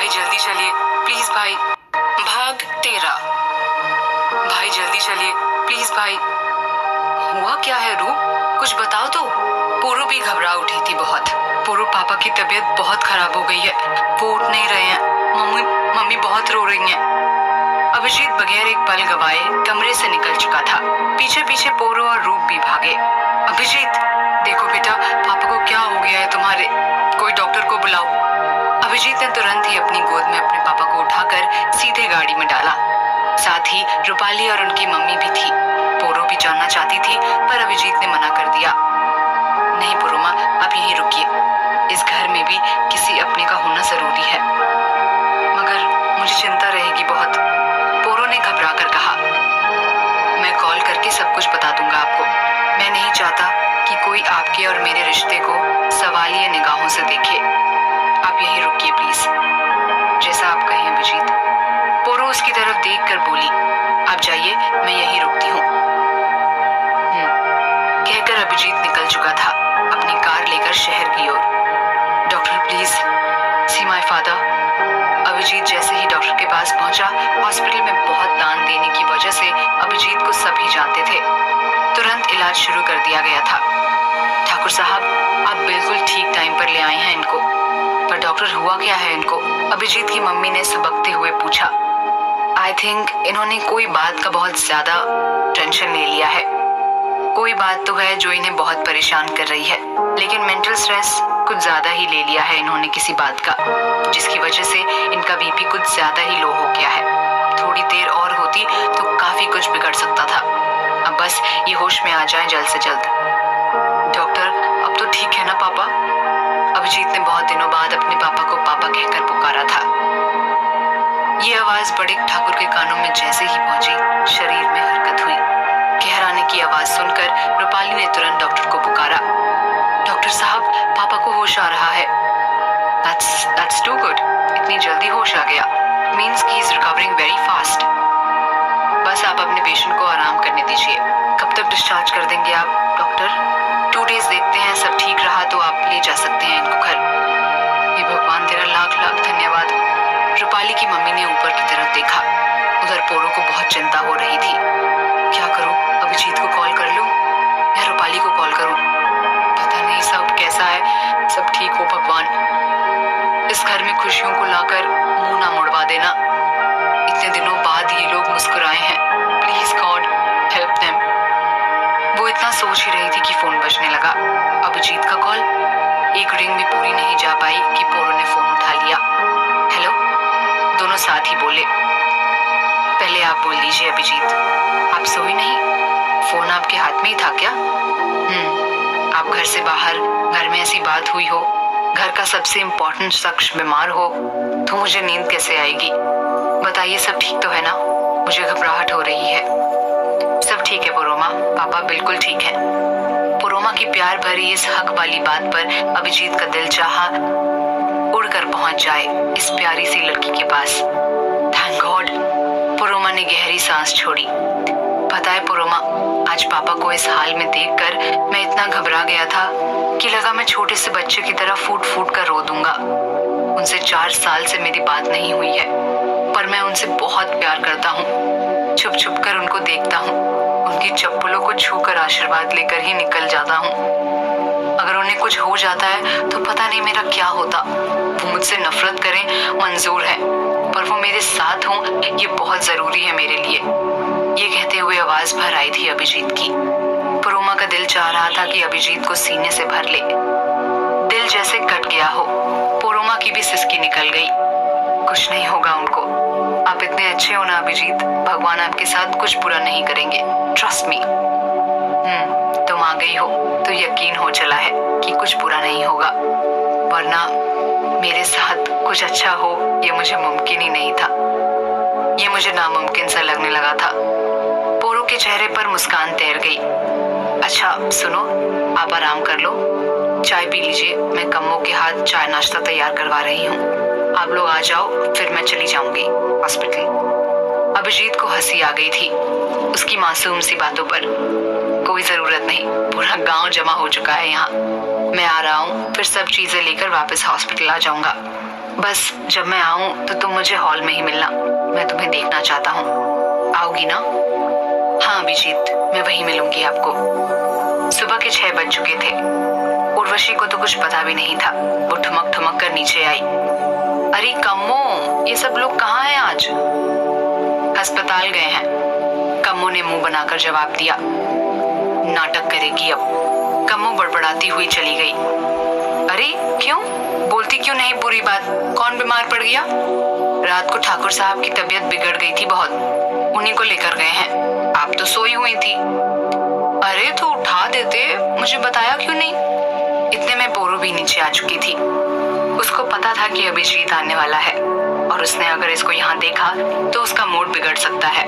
भाई जल्दी चलिए प्लीज भाई। भाग तेरा। भाई जल्दी चलिए प्लीज भाई। हुआ क्या है रू, कुछ बताओ तो। पोरू भी घबरा उठी थी बहुत। पोरू पापा की तबीयत बहुत खराब हो गई है, वो उठ नहीं रहे हैं। मम्मी बहुत रो रही हैं। अभिजीत बगैर एक पल गवाए कमरे से निकल चुका था। पीछे पीछे पोरू और रूप भी भागे। अभिजीत देखो बेटा, पापा को क्या हो गया है तुम्हारे, कोई डॉक्टर को बुलाओ। अभिजीत ने तुरंत ही अपनी गोद में अपने पापा को उठाकर सीधे गाड़ी में डाला। साथ ही रूपाली और उनकी मम्मी भी थी। पोरू भी जानना चाहती थी पर अभिजीत ने मना कर दिया। नहीं पोरूमा, आप यहीं रुकिए, इस घर में भी किसी अपने का होना जरूरी है। मगर मुझे चिंता रहेगी बहुत, पोरू ने घबरा कर कहा। मैं कॉल करके सब कुछ बता दूंगा आपको। मैं नहीं चाहता कि कोई आपके और मेरे रिश्ते को सवालिया निगाहों से देखे। आप यहीं रुकिए प्लीज। जैसा आप कहें अभिजीत। पोरू उसकी तरफ देखकर बोली, आप जाइए, मैं यहीं रुकती हूँ। कहकर अभिजीत निकल चुका था अपनी कार लेकर शहर की ओर। Doctor please see my father. Abhijit जैसे ही डॉक्टर के पास पहुंचा, हॉस्पिटल में बहुत दान देने की वजह से अभिजीत को सभी जानते थे। तुरंत इलाज शुरू कर दिया गया था। ठाकुर साहब, आप बिल्कुल ठीक टाइम पर ले आए हैं इनको। पर डॉक्टर हुआ क्या है इनको? अभिजीत की मम्मी ने सुबकते हुए पूछा। आई थिंक इन्होंने कोई बात का बहुत ज्यादा टेंशन ले लिया है। कोई बात तो है जो इन्हें बहुत परेशान कर रही है, लेकिन मेंटल स्ट्रेस कुछ ज्यादा ही ले लिया है इन्होंने किसी बात का, जिसकी वजह से इनका बीपी कुछ ज्यादा ही लो हो गया है। थोड़ी देर और होती तो काफी कुछ बिगड़ सकता था। अब बस ये होश में आ जाए जल्द से जल्द। डॉक्टर अब तो ठीक है ना पापा? अभिजीत ने बहुत दिनों बाद अपने पापा को पापा कहकर पुकारा था। ये आवाज बड़े ठाकुर के कानों में जैसे ही पहुंची, शरीर में हरकत हुई। कहराने की आवाज सुनकर रूपाली ने तुरंत डॉक्टर को पुकारा। डॉक्टर साहब, पापा को होश आ रहा है। That's too good. इतनी जल्दी होश आ गया, means he is recovering very fast. बस आप अपने पेशेंट को आराम करने दीजिए। कब तक डिस्चार्ज कर देंगे आप डॉक्टर? 2 days देखते हैं, सब ठीक रहा तो आप ले जा सकते हैं इनको घर। ये भगवान तेरा लाख लाख धन्यवाद। रूपाली की मम्मी ने ऊपर की तरफ देखा। उधर पोरू को बहुत चिंता हो रही थी। क्या करूं, अभिजीत को कॉल कर लूं या रूपाली को कॉल करूं? पता नहीं सब कैसा है, सब ठीक हो भगवान। इस घर में खुशियों को लाकर मुंह ना मुड़वा देना। इतने दिनों बाद ये लोग मुस्कुराए हैं। Please God help them. वो इतना सोच ही रही थी कि फोन बजने लगा। अभिजीत का कॉल। एक रिंग भी पूरी नहीं जा पाई कि पोरू ने फोन उठा लिया। हेलो। दोनों साथ ही बोले। पहले आप बोल लीजिए अभिजीत, आप सोई नहीं? फोन आपके हाथ में ही था क्या? आप घर से बाहर, घर में ऐसी बात हुई हो, घर का सबसे इम्पोर्टेंट शख्स बीमार हो तो मुझे नींद कैसे आएगी? बताइए सब ठीक तो है ना? मुझे घबराहट हो रही है। सब ठीक है पोरोमा, पापा बिल्कुल ठीक है। पोरोमा की प्यार भरी इस हक वाली बात पर अभिजीत का दिल चाहा उड़कर पहुंच जाए इस प्यारी सी लड़की के पास। Thank God. पोरोमा ने गहरी सांस छोड़ी। पता है पोरोमा, आज पापा को इस हाल में देखकर मैं इतना घबरा गया था कि लगा मैं छोटे से बच्चे की तरह फूट फूट कर रो दूंगा। उनसे 4 साल से मेरी बात नहीं हुई है, पर मैं उनसे बहुत प्यार करता हूँ। छुप छुप कर उनको देखता हूँ, उनकी चप्पलों को छूकर आशीर्वाद लेकर ही निकल जाता हूँ। अगर उन्हें कुछ हो जाता है तो पता नहीं मेरा क्या होता। वो मुझसे नफरत करें मंजूर है, पर वो मेरे साथ हों ये बहुत जरूरी है मेरे लिए। ये कहते हुए आवाज भर आई थी अभिजीत की। पोरोमा का दिल चाह रहा था कि अभिजीत को सीने से भर ले। दिल जैसे कट गया हो। पोरोमा की भी सिसकी निकल गई। कुछ नहीं होगा उनको। आप इतने अच्छे हो ना अभिजीत, भगवान आपके साथ कुछ बुरा नहीं करेंगे, ट्रस्ट मी। तुम आ गई हो तो यकीन हो चला है कि कुछ बुरा नहीं होगा, वरना मेरे साथ कुछ अच्छा हो ये मुझे मुमकिन ही नहीं था। ये मुझे नामुमकिन सा लगने लगा था। पोरू के चेहरे पर मुस्कान तैर गई। अच्छा सुनो, आप आराम कर लो, चाय पी लीजिए। मैं कम्मो के हाथ चाय नाश्ता तैयार करवा रही हूँ। आप लोग आ जाओ, फिर मैं चली जाऊंगी हॉस्पिटल। अभिजीत को हंसी आ गई थी उसकी मासूम सी बातों पर। कोई जरूरत नहीं, पूरा गांव जमा हो चुका है यहाँ। मैं आ रहा हूँ, फिर सब चीजें लेकर वापस हॉस्पिटल आ जाऊंगा। बस जब मैं आऊं तो तुम मुझे हॉल में ही मिलना, मैं तुम्हें देखना चाहता हूँ। आओगी ना? हाँ अभिजीत, मैं वहीं मिलूंगी आपको। सुबह के 6 बज चुके थे। उर्वशी को तो कुछ पता भी नहीं था। वो ठुमक ठुमक कर नीचे आई। अरे कम्मो, ये सब लोग कहाँ हैं आज? अस्पताल गए हैं, कम्मो ने मुंह बनाकर जवाब दिया। नाटक करेगी अब, कम्मो बड़बड़ाती हुई चली गई। अरे क्यों बोलती क्यों नहीं पूरी बात? कौन बीमार पड़ गया? रात को ठाकुर साहब की तबीयत बिगड़ गई थी बहुत, उन्हीं को लेकर गए हैं। आप तो सोई हुई थी। अरे तो उठा देते, मुझे बताया क्यों नहीं? इतने में पोरो भी नीचे आ चुकी थी। उसको पता था कि अभिजीत आने वाला है और उसने अगर इसको यहाँ देखा तो उसका मूड बिगड़ सकता है।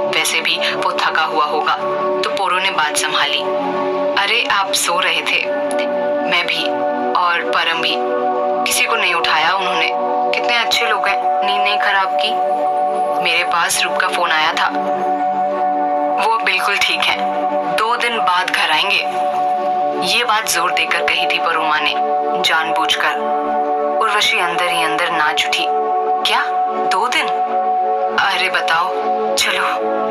वैसे भी वो थका हुआ होगा, तो पोरो ने बात संभाली। अरे आप सो रहे थे, मैं भी और परम भी, किसी को नहीं उठाया उन्होंने। कितने अच्छे लोग हैं, नींद नहीं खराब की। मेरे पास रूप का फोन आया था, वो बिल्कुल ठीक है, 2 दिन बाद घर आएंगे। ये बात जोर देकर कही थी परोमा ने, जानबूझकर। उर्वशी अंदर ही अंदर नाच उठी। क्या 2 दिन? अरे बताओ, चलो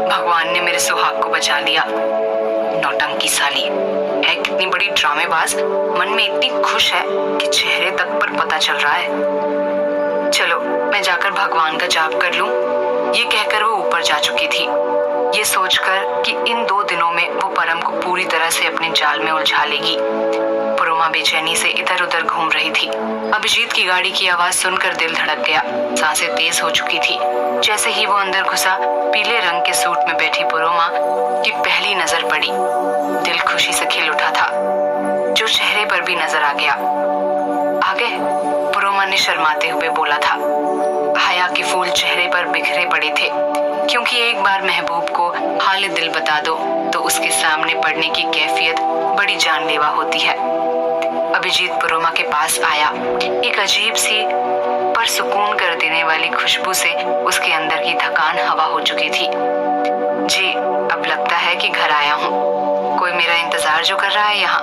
भगवान ने मेरे सुहाग को बचा लिया। नौटंकी साली है, कितनी बड़ी ड्रामेबाज, मन में इतनी खुश है कि चेहरे तक पर पता चल रहा है। चलो मैं जाकर भगवान का जाप कर लूं। ये कहकर वो ऊपर जा चुकी थी, ये सोचकर कि इन 2 दिनों में वो परम को पूरी तरह से अपने जाल में उलझा लेगी। परोमा बेचैनी से इधर उधर घूम रही थी। अभिजीत की गाड़ी की आवाज सुनकर दिल धड़क गया, सांसें तेज हो चुकी थी। जैसे ही वो अंदर घुसा, पीले रंग के सूट में बैठी परोमा की पहली नजर पड़ी। दिल खुशी से खिल उठा था, जो चेहरे पर भी नजर आ गया। आ गए? परोमा ने शर्माते हुए बोला था। हया के फूल चेहरे पर बिखरे पड़े थे, क्योंकि एक बार महबूब को हाल दिल बता दो तो उसके सामने पड़ने की कैफियत बड़ी जानलेवा होती है। अभिजीत परोमा के पास आया। एक अजीब सी पर सुकून कर देने वाली खुशबू से उसके अंदर की थकान हवा हो चुकी थी। जी, अब लगता है कि घर आया हूँ। कोई मेरा इंतजार जो कर रहा है यहाँ,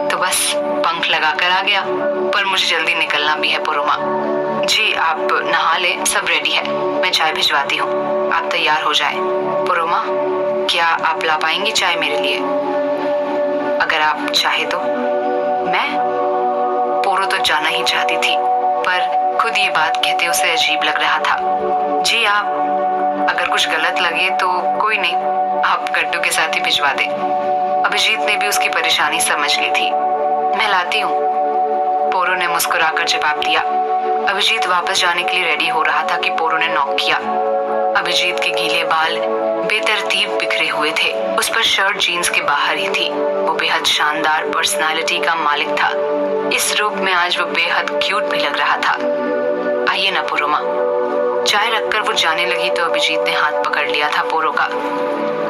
तो बस पंख लगाकर आ गया, पर मुझे जल्दी निकलना भी है परोमा। जी आप नहा ले, सब रेडी है, मैं चाय भिजवाती हूँ, आप तैयार हो जाए। परोमा, क्या आप ला पाएंगी चाय मेरे लिए? अगर आप चाहे तो। मैं? पोरो तो जाना ही चाहती थी, पर खुद ये बात कहते उसे अजीब लग रहा था। जी आप, अगर कुछ गलत लगे तो कोई नहीं, आप गड्डू के साथ ही भिजवा दे। अभिजीत ने भी उसकी परेशानी समझ ली थी। मैं लाती हूँ, पोरो ने मुस्कुराकर जवाब दिया। अभिजीत वापस जाने के लिए रेडी हो रहा था कि पोरो ने नॉक किया। अभिजीत के गीले बाल बेतरतीब बिखरे हुए थे, उस पर शर्ट जीन्स के बाहर ही थी। वो बेहद शानदार पर्सनालिटी का मालिक था। इस रूप में आज वो बेहद क्यूट भी लग रहा था। आइए ना परोमा। चाय रखकर वो जाने लगी तो अभिजीत ने हाथ पकड़ लिया था पोरो का।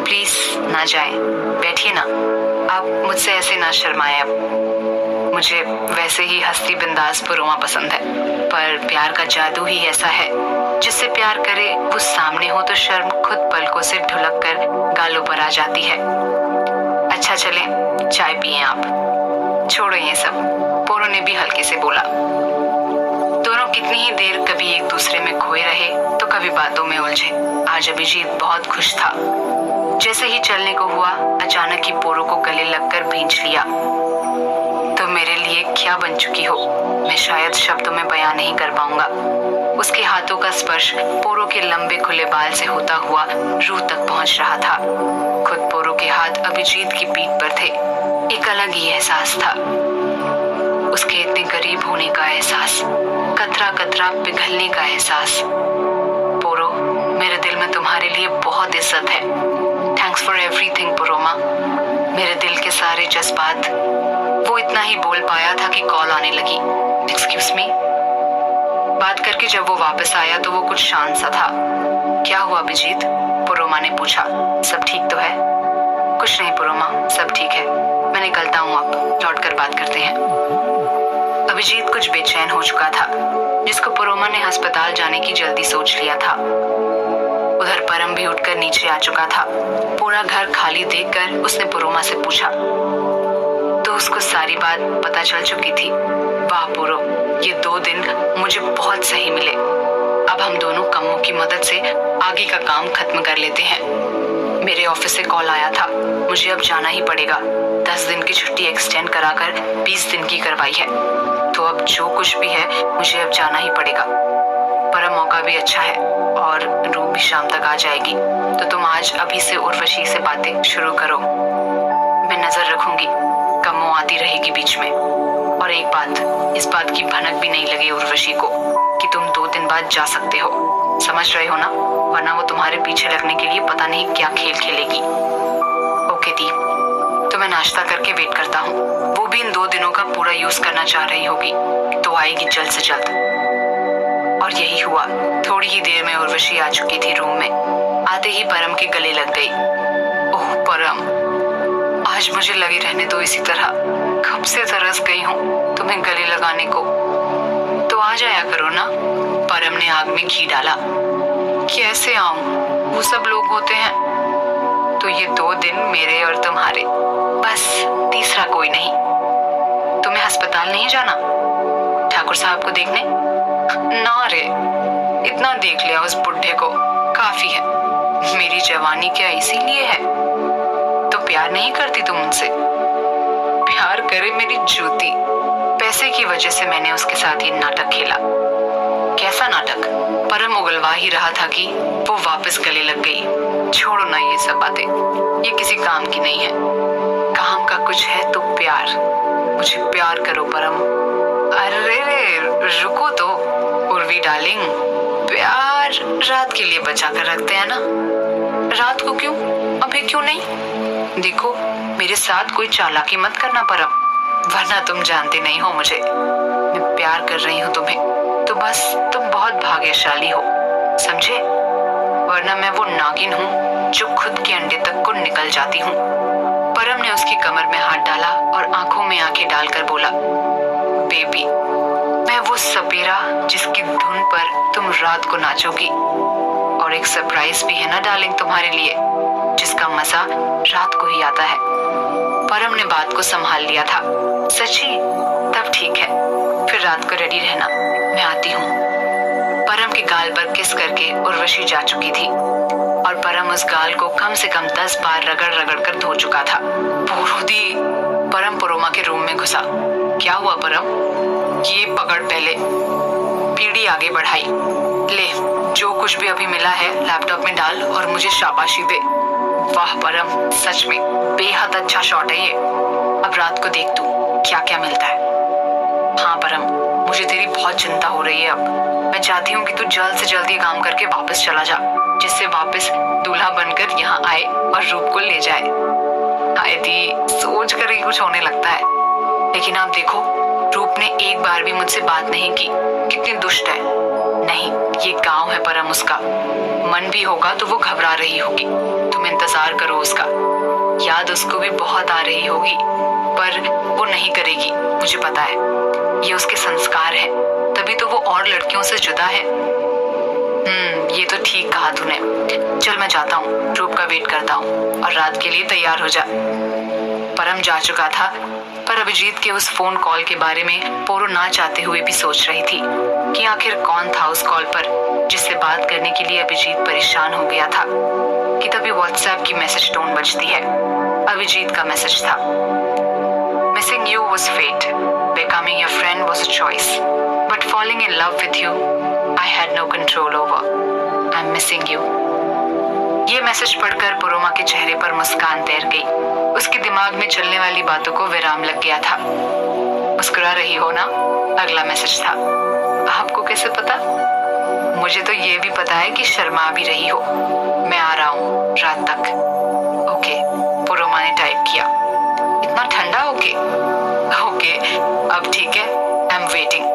प्लीज ना जाए, बैठिए ना, आप मुझसे ऐसे ना शर्माए। अब मुझे वैसे ही हंसती बिंदास परोमा पसंद है, पर प्यार का जादू ही ऐसा है, जिससे प्यार करे वो सामने हो तो शर्म खुद पलकों से ढुलक कर गालों पर आ जाती है। अच्छा चलें, चाय पिए आप। छोड़ो ये सब, पोरो ने भी हल्के से बोला। दोनों कितनी ही देर कभी एक दूसरे में खोए रहे तो कभी बातों में उलझे। आज अभिजीत बहुत खुश था। जैसे ही चलने को हुआ, अचानक ही पोरो को गले लगकर भींच लिया। तो मेरे लिए क्या बन चुकी हो, मैं शायद शब्दों में बयान नहीं कर पाऊंगा। उसके हाथों का स्पर्श पोरो के लंबे खुले बाल से होता हुआ रूह तक पहुंच रहा था। खुद पोरो के हाथ अभिजीत की पीठ पर थे। एक अलग ही एहसास था, उसके इतने करीब होने का एहसास, कतरा कतरा पिघलने का एहसास। पोरो, मेरे दिल में तुम्हारे लिए बहुत इज्जत है। Thanks for everything Paroma. मेरे दिल के सारे जज्बात। वो इतना ही बोल पाया था कि कॉल आने लगी। Excuse me. बात करके जब वो वापस आया तो वो कुछ शांत सा था। क्या हुआ अभिजीत? परोमा ने पूछा। सब ठीक तो है? कुछ नहीं परोमा, सब ठीक है, मैं निकलता हूँ, आप लौट कर बात करते हैं। अभिजीत कुछ बेचैन हो चुका था, जिसको परोमा ने अस्पताल जाने की जल्दी सोच लिया था। उधर परम भी उठकर नीचे आ चुका था। पूरा घर खाली देखकर उसने परोमा से पूछा तो उसको सारी बात पता चल चुकी थी। वाह पोरो, ये 2 दिन मुझे बहुत सही मिले। अब हम दोनों कम्मों की मदद से आगे का काम खत्म कर लेते हैं। मेरे ऑफिस से कॉल आया था, मुझे अब जाना ही पड़ेगा। 10 दिन की छुट्टी एक्सटेंड कराकर 20 दिन की करवाई है, तो अब जो कुछ भी है मुझे अब जाना ही पड़ेगा। पर मौका भी अच्छा है और रूप भी शाम तक आ जाएगी, तो तुम आज अभी से उर्वशी से बातें शुरू करो। मैं नजर रखूंगी, कम्मो आती रहेगी बीच में। और एक बात, इस बात की भनक भी नहीं लगे उर्वशी को कि तुम 2 दिन बाद जा सकते हो। समझ रहे हो ना? वरना वो तुम्हारे पीछे लगने के लिए पता नहीं क्या खेल खेलेगी। ओके दी, तो मैं नाश्ता करके वेट करता हूँ। वो भी इन 2 दिनों का पूरा यूज करना चाह रही होगी, तो आएगी जल्द से जल्द। और यही हुआ। थोड़ी ही देर में उर्वशी आ चुकी थी रूम में। आते ही परम के गले लग गई। ओह परम, आज मुझे लगी रहने दो इसी तरह। कब से तरस गई हूँ तुम्हें गले लगाने को। तो आ जाया करो ना। परम ने आग में घी डाला। कैसे आऊं? वो सब लोग होते हैं। तो ये 2 दिन मेरे और तुम्हारे, बस, तीसरा कोई नहीं। तुम्हें अस्पताल नहीं जाना ठाकुर साहब को देखने? ना रे, इतना देख लिया उस बुढ़े को, काफी है। मेरी जवानी क्या इसीलिए है? तो प्यार नहीं करती तुम उनसे? प्यार करे मेरी जूती। पैसे की वजह से मैंने उसके साथ ये नाटक खेला। कैसा नाटक? परम उगलवा ही रहा था कि वो वापस गले लग गई। छोड़ो ना ये सब बातें, ये किसी काम की नहीं है। काम का कुछ है तो प्यार। मुझे प्यार करो परम। अरे रुको तो उर्वी डार्लिंग, प्यार रात के लिए बचा कर रखते हैं ना। रात को क्यों? अभी क्यों नहीं? देखो, मेरे साथ कोई चालाकी मत करना परम, वरना तुम जानते नहीं हो मुझे। मैं प्यार कर रही हूँ तुम्हें, तो बस तुम बहुत भाग्यशाली हो, समझे? वरना मैं वो नागिन हूँ जो खुद के अंडे तक को निकल जाती हूँ। परम ने उसकी कमर में हाथ डाला और आंखों में आंखें डालकर बोला, बेबी, मैं वो सपेरा जिसकी धुन पर तुम रात को नाचोगी। और एक सरप्राइज भी है ना डार्लिंग तुम्हारे लिए, जिसका मजा रात को ही आता है। परम ने बात को संभाल लिया था। सच्ची? तब ठीक है, फिर रात को रेडी रहना, मैं आती हूँ। परम के गाल पर किस करके उर्वशी जा चुकी थी और परम उस गाल को कम से कम 10 बार रगड़ रगड़ कर धो चुका था। पूरुदी, परम परोमा के रूम में घुसा। क्या हुआ परम? ये पकड़ पहले। पीढ़ी आगे बढ़ाई। ले, जो कुछ भी अभी मिला है लैपटॉप में डाल और मुझे शाबाशी दे। वाह परम, सच में बेहद अच्छा शॉट है ये। अब रात को देख तू क्या क्या मिलता है। हाँ परम, मुझे तेरी बहुत चिंता हो रही है अब। मैं चाहती हूँ कि तू जल्द से जल्द ये काम करके वापस चला जा, जिससे वापस दूल्हा बनकर यहाँ आए और रूप को ले जाए। हाय दी, सोच कर ही कुछ होने लगता है। लेकिन आप देखो, रूप ने एक बार भी मुझसे बात नहीं की। कितनी दुष्ट है। नहीं, ये गांव है परम उसका। मन भी होगा तो वो घबरा रही होगी। तुम इंतजार करो उसका। याद उसको भी बहुत आ रही होगी, पर वो नहीं करेगी, मुझे पता है। ये उसके संस्कार है, तभी तो वो और लड़कियों से जुदा है। ये तो ठीक कहा तूने। चल मैं जाता हूँ, रूप का वेट करता हूँ और रात के लिए तैयार हो जा। परम जा चुका था, पर अभिजीत के उस फोन कॉल के बारे में पोरो ना चाहते हुए भी सोच रही थी कि आखिर कौन था उस कॉल पर जिससे बात करने के लिए अभिजीत परेशान हो गया था। कि तभी व्हाट्सएप की मैसेज टोन बजती है। अभिजीत का मैसेज था, missing you was fate, becoming your friend was a choice, but falling in love with you I had no control over. I'm missing you. ये मैसेज पढ़कर पुरोमा के चेहरे पर मुस्कान तैर गई। उसके दिमाग में चलने वाली बातों को विराम लग गया था। मुस्कुरा रही हो ना? अगला मैसेज था, आपको कैसे पता? मुझे तो ये भी पता है कि शर्मा भी रही हो। मैं आ रहा हूँ रात तक। ओके, पुरोमा ने टाइप किया। इतना ठंडा? ओके, अब ठीक है, आई एम वेटिंग।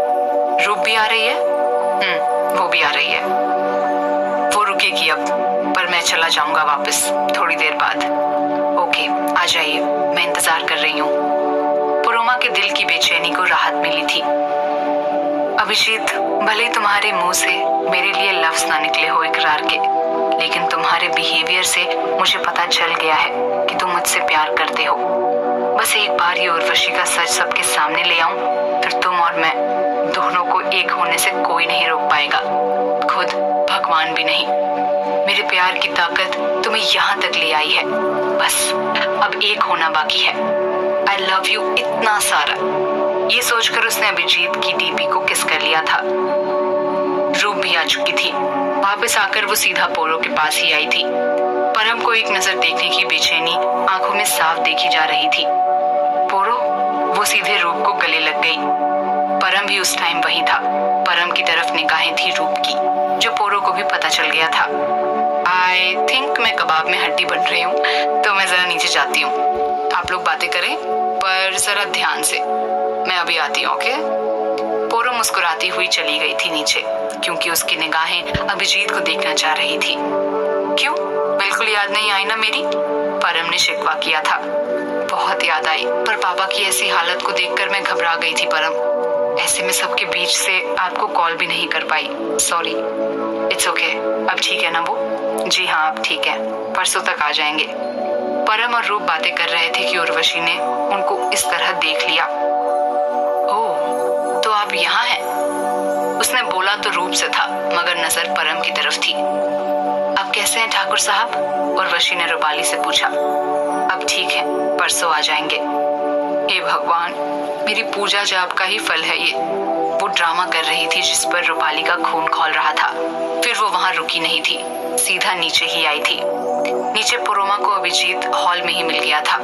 रूप भी आ रही है? वो भी आ रही है। वो रुकेगी अब, पर मैं चला जाऊंगा वापस थोड़ी देर बाद। ओके, आ जाइए, मैं इंतजार कर रही हूँ। पुरोमा के दिल की बेचैनी को राहत मिली थी। अभिजीत, भले तुम्हारे मुंह से मेरे लिए लफ्ज ना निकले हो इकरार के, लेकिन तुम्हारे बिहेवियर से मुझे पता चल गया है कि तुम मुझसे प्यार करते हो। बस एक बार ये उर्वशी का सच सबके सामने ले आऊं, फिर तुम और मैं दोनों को एक होने से कोई नहीं रोक पाएगा, खुद भगवान भी नहीं। मेरे प्यार की ताकत तुम्हें यहाँ तक ले आई है, बस अब एक होना बाकी है। आई लव यू इतना सारा। ये सोचकर उसने अभिजीत की डीपी को किस कर लिया था। रूप भी आ चुकी थी। वापस आकर वो सीधा पोरो के पास ही आई थी। परम को एक नजर देखने की बेचैनी आंखों में साफ देखी जा रही थी। पोरो, वो सीधे रूप को गले लग गई। परम भी उस टाइम वही था। परम की तरफ निगाहें थी रूप की, जो पोरो को भी पता चल गया था। आई थिंक मैं कबाब में हड्डी बन रही हूँ, तो मैं जरा नीचे जाती हूँ। आप लोग बातें करें, पर जरा ध्यान से। मैं अभी आती हूँ, ओके? पोरो मुस्कुराती हुई चली गई थी नीचे, क्योंकि उसकी निगाहें अभिजीत को देखना चाह रही थी। क्यों, बिल्कुल याद नहीं आई ना मेरी? परम ने शिकवा किया था। बहुत याद आई, पर पापा की ऐसी हालत को देखकर मैं घबरा गई थी परम। ऐसे में सबके बीच से आपको कॉल भी नहीं कर पाई, सॉरी। इट्स ओके, अब ठीक है ना वो? जी हाँ, अब ठीक है, परसों तक आ जाएंगे। परम और रूप बातें कर रहे थे कि उर्वशी ने उनको इस तरह देख लिया। ओह, तो आप यहाँ हैं? उसने बोला तो रूप से था, मगर नजर परम की तरफ थी। अब कैसे हैं ठाकुर साहब? उर्वशी ने रूपाली से पूछा। अब ठीक है, परसों आ जाएंगे। हे भगवान, मेरी पूजा जाप का ही फल है ये। वो ड्रामा कर रही थी जिस पर रूपाली का खून खौल रहा था। फिर वो वहां रुकी नहीं थी, सीधा नीचे ही आई थी। नीचे पुरोमा को अभिजीत हॉल में ही मिल गया था।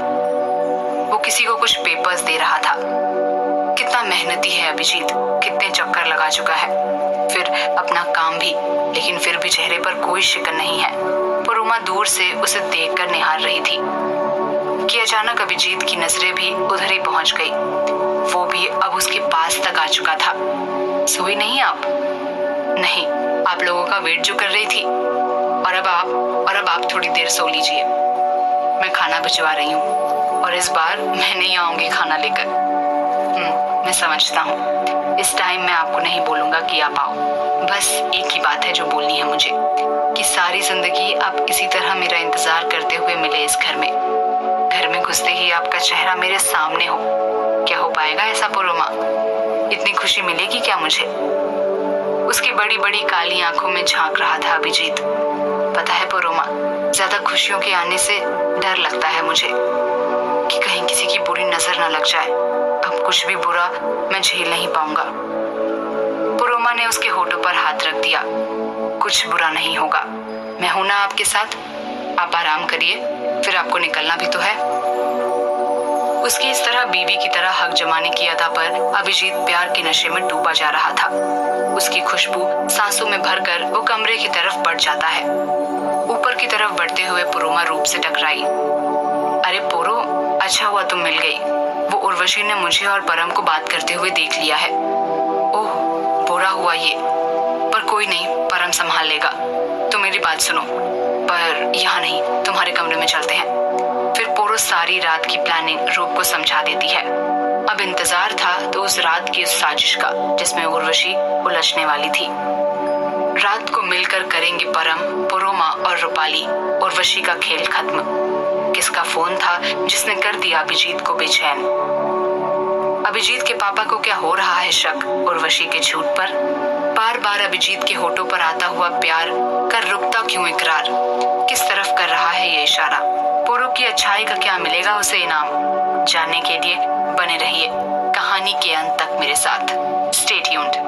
वो किसी को कुछ पेपर्स दे रहा था। कितना मेहनती है अभिजीत, कितने चक्कर लगा चुका है, फिर अपना काम भी, लेकिन फिर भी चेहरे पर कोई शिकन नहीं है। पुरोमा दूर से उसे देखकर निहार रही थी कि अचानक अभिजीत की नजरें भी उधर ही पहुंच गई। वो भी अब उसके पास तक आ चुका था। सोई नहीं आप? नहीं, आप लोगों का वेट जो कर रही थी। और अब आप थोड़ी देर सो लीजिए। मैं खाना भिजवा रही हूँ, और इस बार मैं नहीं आऊंगी खाना लेकर। मैं समझता हूँ, इस टाइम मैं आपको नहीं बोलूंगा कि आप आओ। बस एक ही बात है जो बोलनी है मुझे, कि सारी जिंदगी आप इसी तरह मेरा इंतजार करते हुए मिले इस घर में। घर में घुसते ही आपका चेहरा मेरे सामने हो। क्या हो पाएगा ऐसा पुरोमा? इतनी खुशी मिलेगी क्या मुझे? उसकी बड़ी बड़ी काली आंखों में झांक रहा था अभिजीत। पता है पुरोमा, ज्यादा खुशियों के आने से डर लगता है मुझे, कि कहीं किसी की बुरी नजर न लग जाए। अब कुछ भी बुरा मैं झेल नहीं पाऊंगा। पुरोमा ने उसके होठों पर हाथ रख दिया। कुछ बुरा नहीं होगा, मैं हूं ना आपके साथ। आप आराम करिए, फिर आपको निकलना भी तो है। उसकी इस तरह बीवी की तरह हक जमाने की अदा पर अभिजीत प्यार के नशे में डूबा जा रहा था। उसकी खुशबू सांसों में भरकर वो कमरे की तरफ बढ़ जाता है। ऊपर की तरफ बढ़ते हुए पुरोमा रूप से टकराई। अरे पोरो, अच्छा हुआ तुम मिल गई। वो उर्वशी ने मुझे और परम को बात करते हुए देख लिया है। ओह, बुरा हुआ ये, पर कोई नहीं, परम संभाल लेगा। तो मेरी बात सुनो, पर यहाँ नहीं, तुम्हारे कमरे में चलते हैं। फिर पोरो सारी रात की प्लानिंग रूप को समझा देती है। अब इंतजार था तो उस रात की उस साजिश का, जिसमें उर्वशी उलझने वाली थी। रात को मिलकर करेंगे परम, पुरोमा और रूपाली उर्वशी का खेल खत्म। किसका फोन था जिसने कर दिया अभिजीत को बेचैन? अभिजीत के पापा को क्या हो रहा है शक उर्वशी के झूठ पर? बार बार अभिजीत के होठों पर आता हुआ प्यार कर रुकता क्यों इकरार? किस तरफ कर रहा है ये इशारा? पोरो की अच्छाई का क्या मिलेगा उसे इनाम? जानने के लिए बने रहिए कहानी के अंत तक मेरे साथ। Stay tuned.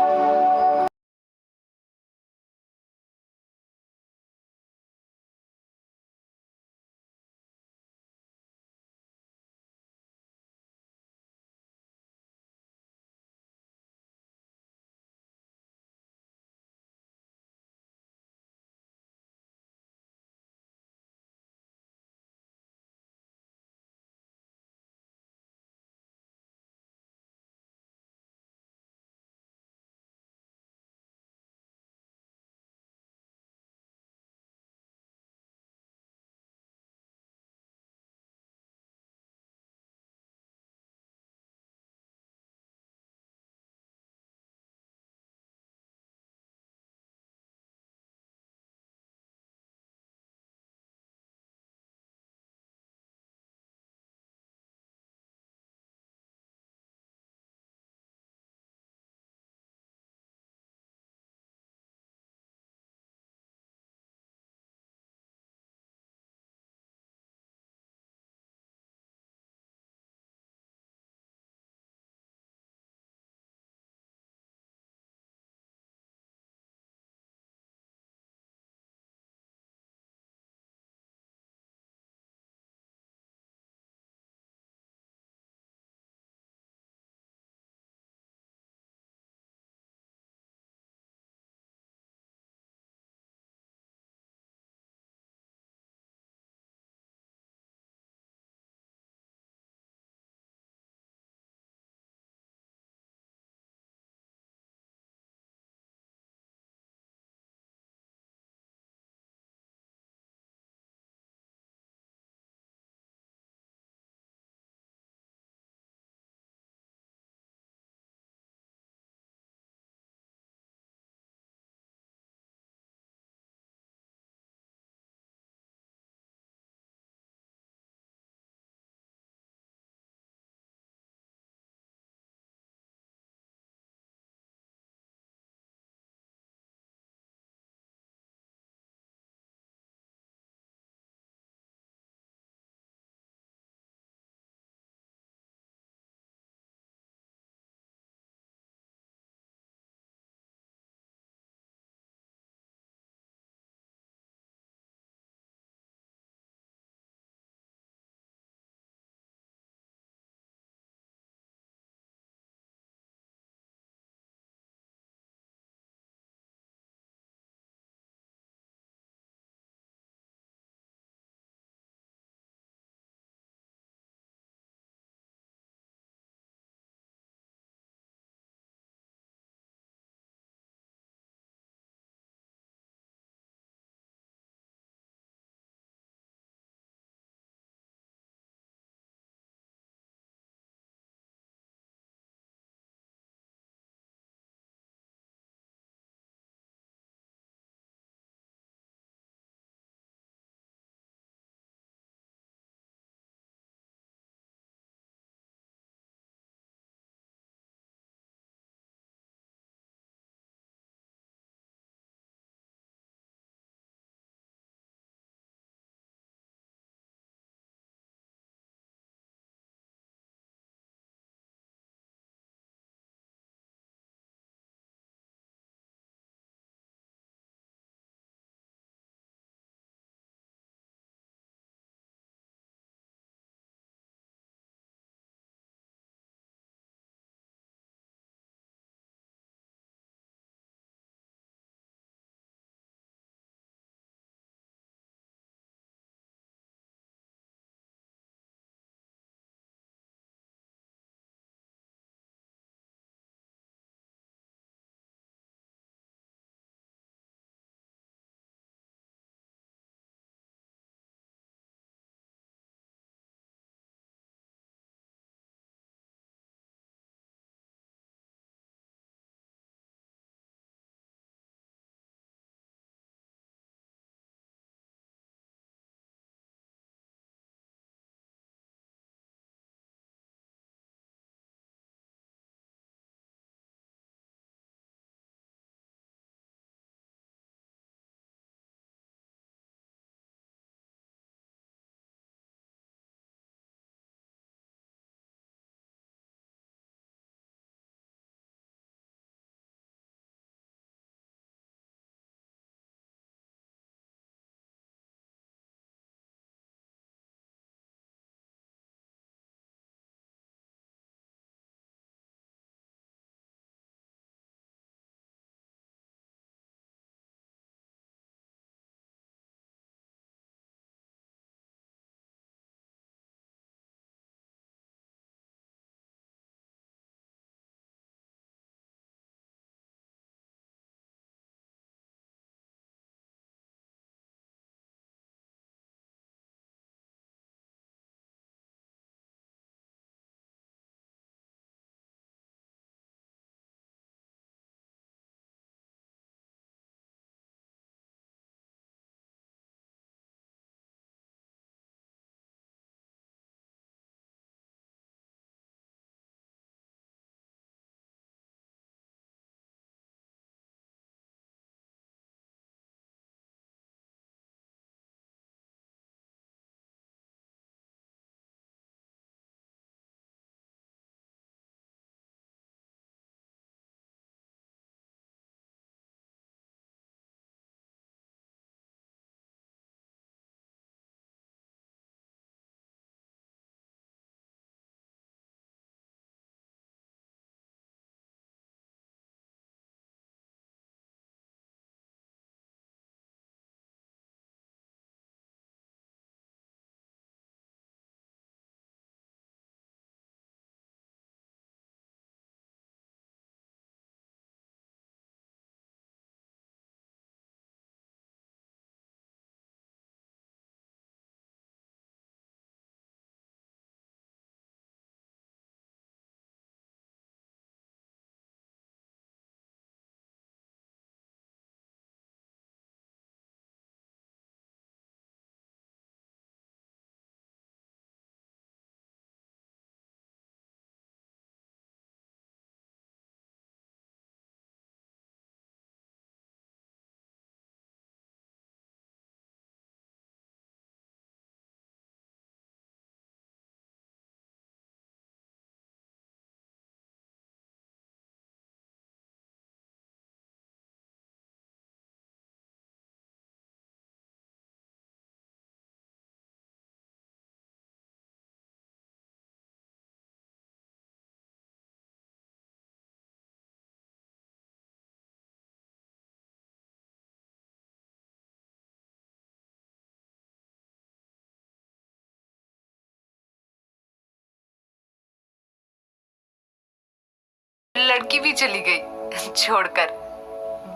लड़की भी चली गई छोड़कर,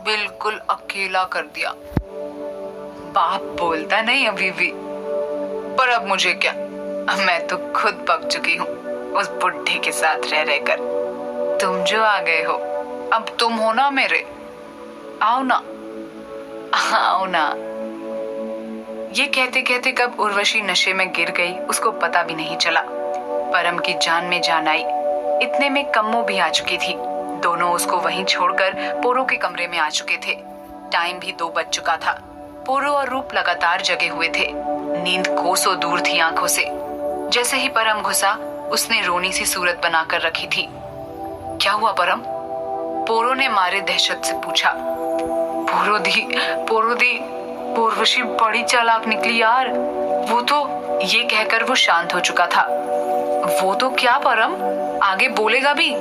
बिल्कुल अकेला कर दिया। बाप बोलता नहीं अभी भी, पर अब मुझे क्या, मैं तो खुद पक चुकी हूँ उस बुढ़े के साथ रह रहकर। तुम जो आ गए हो, अब तुम हो ना मेरे, आओ ना, आओ ना। ये कहते कहते कब उर्वशी नशे में गिर गई उसको पता भी नहीं चला। परम की जान में जान आई। इतने में कम्मो भी आ चुकी थी। दोनों उसको वहीं छोड़कर पोरो के कमरे में आ चुके थे। टाइम भी 2 बज चुका था। पोरो और रूप लगातार जगे हुए थे। नींद कोसों दूर थी आंखों से। जैसे ही परम घुसा, उसने रोनी सी सूरत बनाकर रखी थी। क्या हुआ परम? पोरो ने मारे दहशत से पूछा। पोरो दी, उर्वशी बड़ी चालाक निकली यार। वो तो, ये कहकर वो शांत हो चुका था। वो तो क्या परम, आगे बोलेगा भी?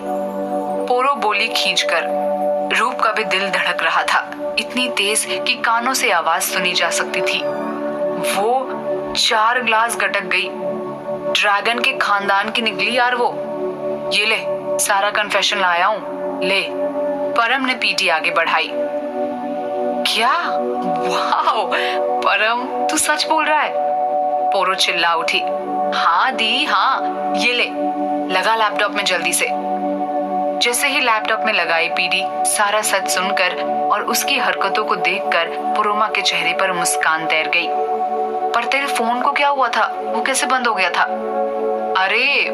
पोरो बोली खींचकर। रूप का भी दिल धड़क रहा था, इतनी तेज कि कानों से आवाज सुनी जा सकती थी। वो 4 ग्लास गटक गई। ड्रैगन के खानदान की निकली यार वो। ये ले, सारा कन्फेशन लाया हूं, ले। परम ने पीठी आगे बढ़ाई। क्या? वाह परम, तू सच बोल रहा है? पोरो चिल्ला उठी। हाँ दी, हाँ, ये ले, लगा लैपटॉप में जल्दी से। जैसे ही लैपटॉप में लगाई पीडी, सारा सच सुनकर और उसकी हरकतों को देखकर पुरुमा के चेहरे पर मुस्कान तैर गई। पर तेरे फोन को क्या हुआ था? वो कैसे बंद हो गया था? अरे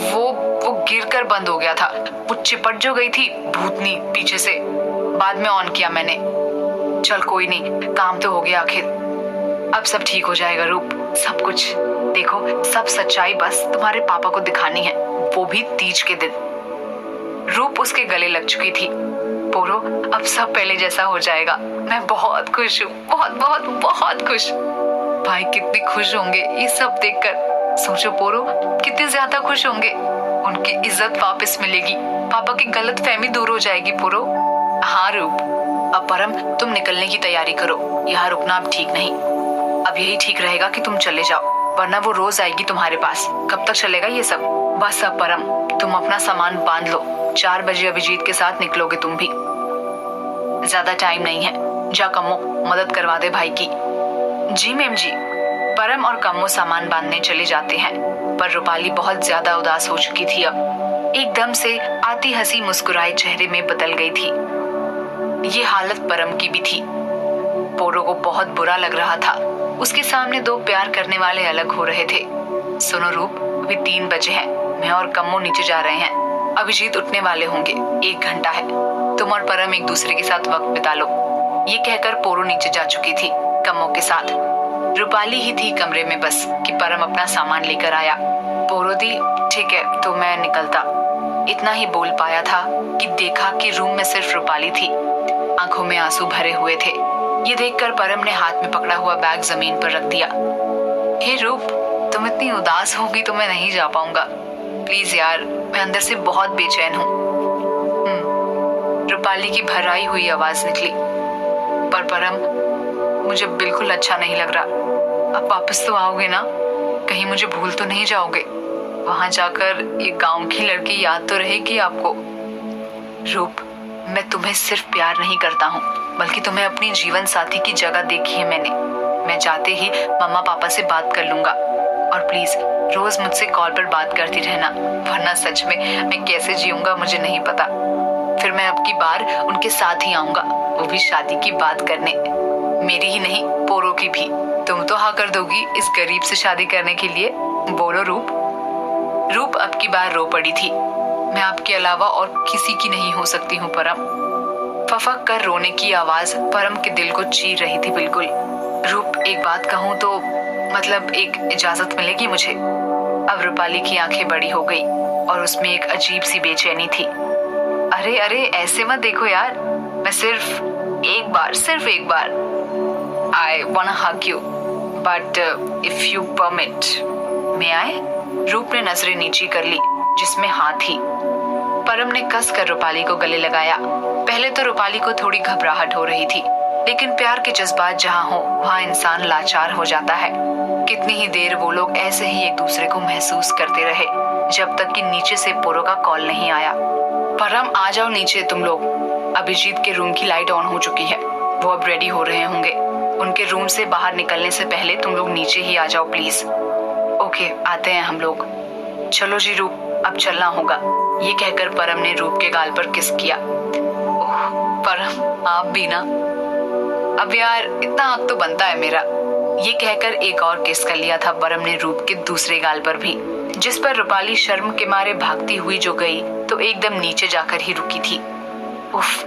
वो गिरकर बंद हो गया था। वो चिपट जो गई थी भूतनी पीछे से, बाद में ऑन किया मैंने। चल कोई नहीं, काम तो हो गया आखिर। अब सब ठीक हो जाएगा रूप, सब कुछ। देखो, सब सच्चाई बस तुम्हारे पापा को दिखानी है, वो भी तीज के दिन। रूप उसके गले लग चुकी थी। पोरो, अब सब पहले जैसा हो जाएगा। मैं बहुत खुश हूँ, बहुत बहुत बहुत खुश। भाई कितने खुश होंगे ये सब देखकर। सोचो पोरो, कितने ज्यादा खुश होंगे। उनकी इज्जत वापस मिलेगी, पापा की गलत फहमी दूर हो जाएगी। पोरो, हाँ रूप। अब परम, तुम निकलने की तैयारी करो, यहाँ रुकना अब ठीक नहीं। अब यही ठीक रहेगा कि तुम चले जाओ, वरना वो रोज आएगी तुम्हारे पास। कब तक चलेगा ये सब? बस अब परम, तुम अपना सामान बांध लो। 4 बजे अभिजीत के साथ निकलोगे तुम भी। ज्यादा टाइम नहीं है। जा कम्मो, मदद करवा दे भाई की। जी मैम जी। परम और कम्मो सामान बांधने चले जाते हैं, पर रूपाली बहुत ज्यादा उदास हो चुकी थी। अब एकदम से आती हंसी मुस्कुराए चेहरे में बदल गई थी। ये हालत परम की भी थी। पोरो को बहुत बुरा लग रहा था। उसके सामने 2 प्यार करने वाले अलग हो रहे थे। सुनो रूप, अभी 3 बजे हैं, मैं और कम्मो नीचे जा रहे हैं। अभिजीत उठने वाले होंगे, 1 घंटा है। तुम और परम एक दूसरे के साथ वक्त बिता लो। ये कहकर पोरो नीचे जा चुकी थी कम्मो के साथ। रूपाली ही थी कमरे में बस कि परम अपना सामान लेकर आया। पोरो दी, ठीक है तो मैं निकलता। इतना ही बोल पाया था कि देखा कि रूम में सिर्फ रूपाली थी। आंखों में आंसू भरे हुए थे। ये देखकर परम ने हाथ में पकड़ा हुआ बैग जमीन पर रख दिया। हे रूप, तुम इतनी उदास होगी तो मैं नहीं जा पाऊंगा। प्लीज यार, मैं अंदर से बहुत बेचैन हूँ। रूपाली की भराई हुई आवाज निकली। पर परम, मुझे बिल्कुल अच्छा नहीं लग रहा। अब वापस तो आओगे ना? कहीं मुझे भूल तो नहीं जाओगे? वहां जाकर एक गांव की लड़की याद तो रहेगी आपको। रूप, मैं तुम्हें सिर्फ प्यार नहीं करता हूँ, बल्कि तुम्हें अपनी जीवन साथी की जगह देखी है मैंने। मैं जाते ही मम्मा पापा से बात कर लूंगा। और प्लीज रोज मुझसे कॉल पर बात करती रहना, वरना सच में मैं कैसे जीऊंगा मुझे नहीं पता। फिर मैं अब की बार उनके साथ ही आऊंगा, वो भी शादी की बात करने। मेरी ही नहीं, पोरो की भी। तुम तो हाँ कर दोगी इस गरीब से शादी करने के लिए? बोलो रूप। रूप अब की बार रो पड़ी थी। मैं आपके अलावा और किसी की नहीं हो सकती हूँ परम। फफक कर रोने की आवाज परम के दिल को चीर रही थी बिल्कुल। रूप, एक बात कहूँ तो, मतलब एक इजाजत मिलेगी मुझे? अब रूपाली की आंखें बड़ी हो गई और उसमें एक अजीब सी बेचैनी थी। अरे अरे, ऐसे मत देखो यार। मैं सिर्फ एक बार I wanna hug you, but if you permit, may I? रूप ने नजरें नीची कर ली, जिसमें हाँ थी। परम ने कस कर रूपाली को गले लगाया। पहले तो रूपाली को थोड़ी घबराहट हो रही थी, लेकिन प्यार के जज्बात जहाँ हो वहाँ इंसान लाचार हो जाता है। कितनी ही देर वो लोग ऐसे ही एक दूसरे को महसूस करते रहे, जब तक कि नीचे से पोरो का कॉल नहीं आया। परम आ जाओ नीचे तुम लोग। अभिजीत के रूम की लाइट ऑन हो चुकी है, वो अब रेडी हो रहे होंगे। उनके रूम से बाहर निकलने से पहले तुम लोग नीचे ही आ जाओ प्लीज। ओके, आते हैं हम लोग। चलो जी रूप, अब चलना होगा। ये कहकर परम ने रूप के गाल पर किस किया। ओह परम, आप भी ना। अब यार इतना आग तो बनता है मेरा। ये कहकर एक और किस कर लिया था परम ने रूप के दूसरे गाल पर भी, जिस पर रूपाली शर्म के मारे भागती हुई जो गई तो एकदम नीचे जाकर ही रुकी थी। उफ,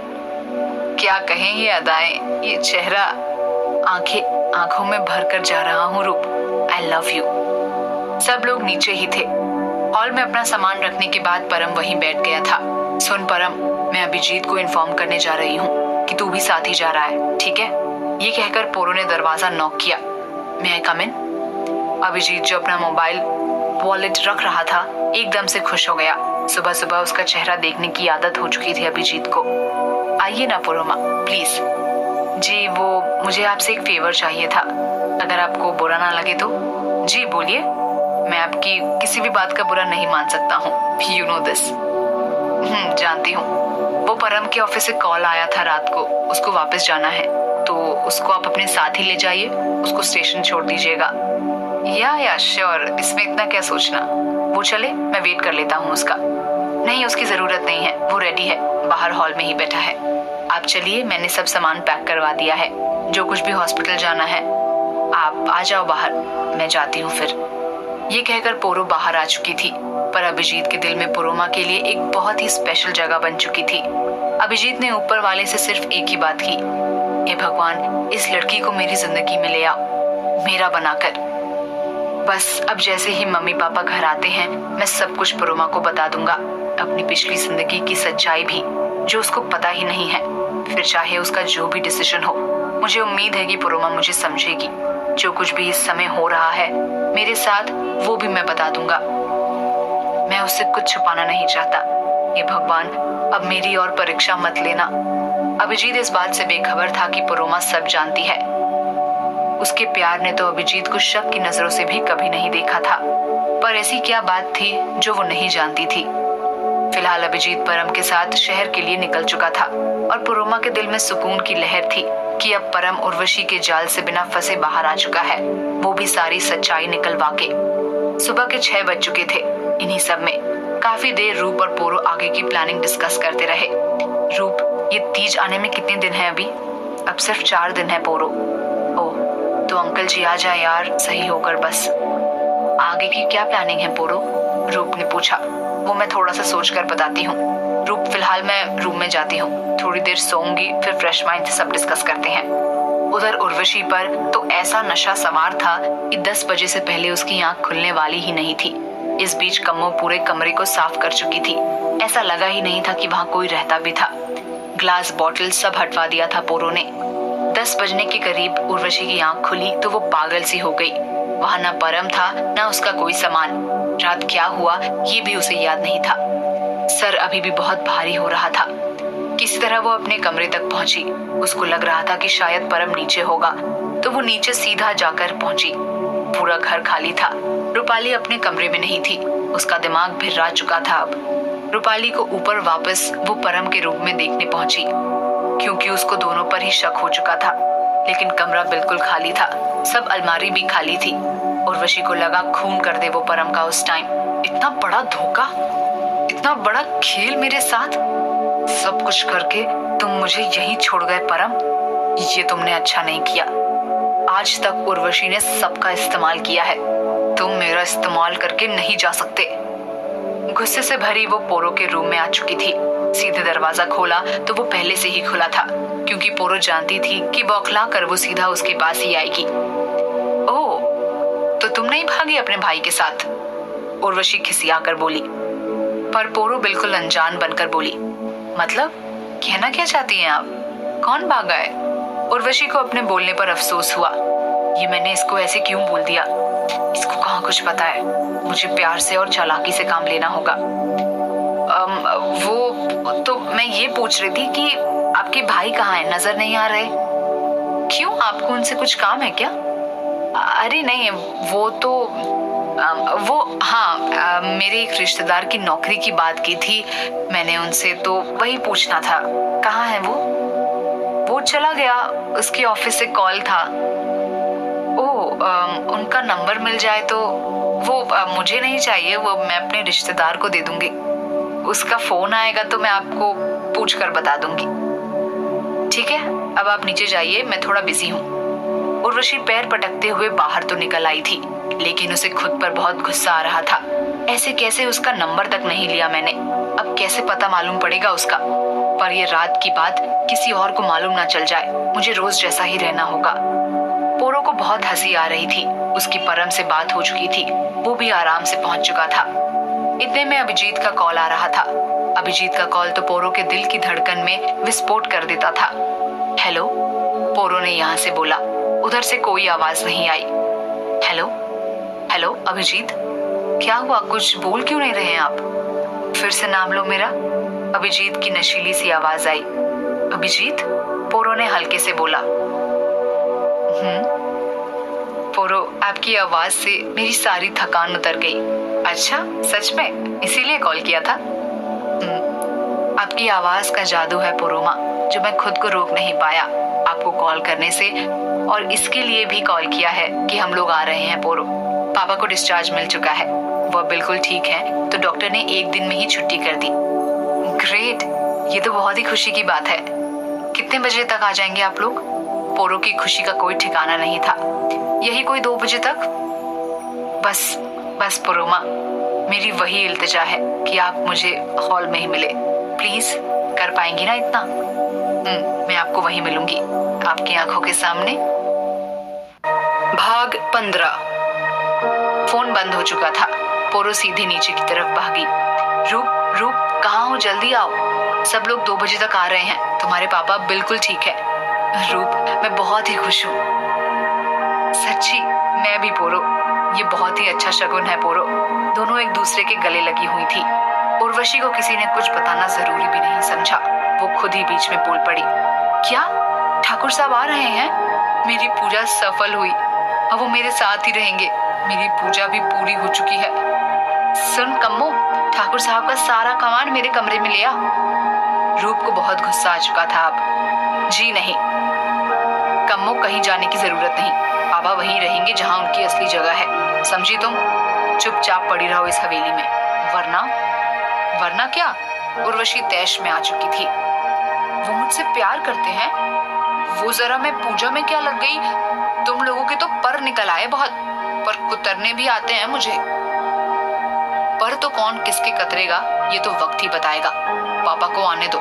क्या कहें ये अदाएं, ये चेहरा, आंखें आंखों में भर कर जा रहा हूँ रूप, आई लव यू। सब लोग नीचे ही थे। हॉल में अपना सामान रखने के बाद परम वहीं बैठ गया था। सुन परम, मैं अभिजीत को इन्फॉर्म करने जा रही हूँ कि तू भी साथ ही जा रहा है, ठीक है? ये कहकर पोरो ने दरवाजा नॉक किया। मैं आई कम इन? अभिजीत जो अपना मोबाइल वॉलेट रख रहा था एकदम से खुश हो गया। सुबह सुबह उसका चेहरा देखने की आदत हो चुकी थी अभिजीत को। आइए ना पोरोमा, प्लीज। जी वो मुझे आपसे एक फेवर चाहिए था, अगर आपको बुरा ना लगे तो। जी बोलिए, मैं आपकी किसी भी बात का बुरा नहीं मान सकता हूँ, यू नो दिस। जानती हूँ। वो परम के ऑफिस से कॉल आया था रात को, उसको वापस जाना है, तो उसको आप अपने साथ ही ले जाइए, उसको स्टेशन छोड़ दीजिएगा। या श्योर, इसमें इतना क्या सोचना। वो चले, मैं वेट कर लेता हूँ उसका। नहीं, उसकी जरूरत नहीं है, वो रेडी है, बाहर हॉल में ही बैठा है। आप चलिए, मैंने सब सामान पैक करवा दिया है, जो कुछ भी हॉस्पिटल जाना है। आप आ जाओ बाहर, मैं जाती हूँ फिर। ये कहकर पोरो बाहर आ चुकी थी, पर अभिजीत के दिल में पोरोमा के लिए एक बहुत ही स्पेशल जगह बन चुकी थी। अभिजीत ने ऊपर वाले से सिर्फ एक ही बात की, हे भगवान, इस लड़की को मेरी जिंदगी में ले आओ, मेरा बनाकर। बस अब जैसे ही मम्मी पापा घर आते हैं, मैं सब कुछ पोरोमा को बता दूंगा, अपनी पिछली जिंदगी की सच्चाई भी, जो उसको पता ही नहीं है। फिर चाहे उसका जो भी डिसीजन हो, मुझे उम्मीद है कि पोरोमा मुझे समझेगी। जो कुछ भी इस समय हो रहा है मेरे साथ, वो भी मैं बता दूंगा। मैं उससे कुछ छुपाना नहीं चाहता। ये भगवान, अब मेरी और परीक्षा मत लेना। अभिजीत इस बात से बेखबर था कि पोरोमा सब जानती है। उसके प्यार ने तो अभिजीत को शक की नजरों से भी कभी नहीं देखा था, पर ऐसी क्या बात थी जो वो नहीं जानती थी। फिलहाल अभिजीत परम के साथ शहर के लिए निकल चुका था, और पोरोमा के दिल में सुकून की लहर थी कि अब परम उर्वशी के जाल से बिना फंसे बाहर आ चुका है, वो भी सारी सच्चाई निकलवा के। सुबह के 6 बज चुके थे। इन्हीं सब में काफी देर रूप और पोरो आगे की प्लानिंग डिस्कस करते रहे। रूप, ये तीज आने में कितने दिन है अभी? अब सिर्फ 4 दिन है पोरो। ओह, तो अंकल जी आ जाए यार, सही होकर बस। आगे की क्या प्लानिंग है पोरो? रूप ने पूछा। वो मैं थोड़ा सा सोच कर बताती हूँ। रूप, फिलहाल मैं रूम में जाती हूँ, थोड़ी देर सोऊंगी, फिर फ्रेश माइंड से सब डिस्कस करते हैं। उधर उर्वशी पर तो ऐसा नशा सवार था कि 10 बजे से पहले उसकी आंख खुलने वाली ही नहीं थी। इस बीच कम्मो पूरे कमरे को साफ कर चुकी थी, ऐसा लगा ही नहीं था कि वहाँ कोई रहता भी था। ग्लास बॉटल सब हटवा दिया था पोरो ने। 10 बजने के करीब उर्वशी की आंख खुली तो वो पागल सी हो गई। वहाँ ना परम था, ना उसका कोई सामान। रात क्या हुआ ये भी उसे याद नहीं था। सर अभी भी बहुत भारी हो रहा था। किसी तरह वो अपने कमरे तक पहुंची। उसको लग रहा था कि शायद परम नीचे होगा, तो वो नीचे सीधा जाकर पहुंची। पूरा घर खाली था। रूपाली अपने कमरे में नहीं थी, उसका दिमाग भिर्रा चुका था। अब रूपाली को ऊपर वापस वो परम के रूप में देखने पहुंची, क्योंकि उसको दोनों पर ही शक हो चुका था। लेकिन कमरा बिल्कुल खाली था, सब अलमारी भी खाली थी। उर्वशी को लगा खून कर दे वो परम का उस टाइम। इतना बड़ा धोखा, इतना बड़ा खेल मेरे साथ, सब कुछ करके तुम मुझे यहीं छोड़ गए परम, ये तुमने अच्छा नहीं किया। आज तक उर्वशी ने सबका इस्तेमाल किया है, तुम मेरा इस्तेमाल करके नहीं जा सकते। गुस्से से भरी वो पोरो के रूम में आ चुकी थी। सीधे दरवाजा खोला तो वो पहले से ही खुला था, क्योंकि पोरो जानती थी कि बौखला कर वो सीधा उसके पास ही आएगी। ओह, तो तुम नहीं भागी अपने भाई के साथ? उर्वशी खिसियाकर बोली। पर पोरो बिल्कुल अनजान बनकर बोली, मतलब कहना क्या चाहती हैं आप? कौन भागा है? उर्वशी को अपने बोलने पर अफसोस हुआ। ये मैंने इसको ऐसे क्यों बोल दिया? इसको कहाँ कुछ पता है। मुझे प्यार से और चालाकी से काम लेना होगा। वो तो मैं ये पूछ रही थी कि आपके भाई कहाँ हैं, नजर नहीं आ रहे। क्यों, आपको उनसे कुछ काम है क्या? अरे नहीं, वो तो वो हाँ, मेरे एक रिश्तेदार की नौकरी की बात की थी मैंने उनसे, तो वही पूछना था। कहाँ है वो चला गया, उसके ऑफिस से कॉल था। उनका नंबर मिल जाए तो वो मुझे नहीं चाहिए, वो मैं अपने रिश्तेदार को दे दूंगी। उसका फोन आएगा तो मैं आपको पूछ कर बता दूंगी। ठीक है, अब आप नीचे जाइए, मैं थोड़ा बिजी हूँ। उर्वशी पैर पटकते हुए बाहर तो निकल आई थी, लेकिन उसे खुद पर बहुत गुस्सा आ रहा था। ऐसे कैसे उसका नंबर तक नहीं लिया मैंने, अब कैसे पता मालूम पड़ेगा उसका। पर ये रात की बात किसी और को मालूम ना चल जाए, मुझे रोज जैसा ही रहना होगा। पोरो को बहुत हंसी आ रही थी, उसकी परम से बात हो चुकी थी, वो भी आराम से पहुंच चुका था। इतने में अभिजीत का कॉल आ रहा था। अभिजीत का कॉल तो पोरो के दिल की धड़कन में विस्फोट कर देता था। हेलो, पोरो ने यहाँ से बोला। उधर से कोई आवाज नहीं आई। हेलो हेलो अभिजीत, क्या हुआ, कुछ बोल क्यों नहीं रहे हैं आप? फिर से नाम लो मेरा। अभिजीत की नशीली सी आवाज आई। अभिजीत, पोरो ने हल्के से बोला। पोरो, आपकी आवाज से मेरी सारी थकान उतर गई। अच्छा, सच में? इसीलिए कॉल किया था? आपकी आवाज का जादू है पोरोमा, जो मैं खुद को रोक नहीं पाया आपको कॉल करने से, और इसके लिए भी कॉल किया है कि हम लोग आ रहे हैं। पोरो, पापा को डिस्चार्ज मिल चुका है, वह बिल्कुल ठीक है, तो डॉक्टर ने 1 दिन में ही छुट्टी कर दी। ग्रेट, ये तो बहुत ही खुशी की बात है। कितने बजे तक आ जाएंगे आप लोग? पोरो की खुशी का कोई ठिकाना नहीं था। यही कोई 2 बजे तक। बस पोरोमा, मेरी वही इल्तिजा है कि आप मुझे हॉल में ही मिले। प्लीज, कर पाएंगी ना इतना? मैं आपको वहीं मिलूंगी, आपकी आंखों के सामने। भाग 15। फोन बंद हो चुका था। पोरो सीधे नीचे की तरफ भागी। रूप, कहाँ हो? जल्दी आओ, सब लोग 2 बजे तक आ रहे हैं, तुम्हारे पापा बिल्कुल ठीक है। रूप, मैं बहुत ही खुश हूँ। सच्ची? मैं भी पोरो, ये बहुत ही अच्छा शगुन है पोरो। दोनों एक दूसरे के गले लगी हुई थी। उर्वशी को किसी ने कुछ बताना जरूरी भी नहीं समझा, वो खुद ही बीच में बोल पड़ी। क्या? ठाकुर साहब आ रहे हैं? मेरी पूजा सफल हुई, अब वो मेरे साथ ही रहेंगे। मेरी पूजा भी पूरी हो चुकी है। सुन कम्मो, ठाकुर साहब का सारा कमान मेरे कमरे में ले आ। रूप को बहुत गुस्सा आ चुका था अब। जी नहीं कम्मो, कहीं जाने की जरूरत नहीं, पापा वहीं रहेंगे जहाँ उनकी असली जगह है, समझी तुम? चुपचाप पड़ी रहो इस हवेली में, वरना क्या? उर्वशी तैश में आ चुकी थी। वो मुझसे प्यार करते हैं? वो जरा मैं पूजा में क्या लग गई? तुम लोगों के तो पर निकल आए बहुत, पर कुतरने भी आते हैं मुझे। पर तो कौन किसके कतरेगा ये तो वक्त ही बताएगा। पापा को आने दो,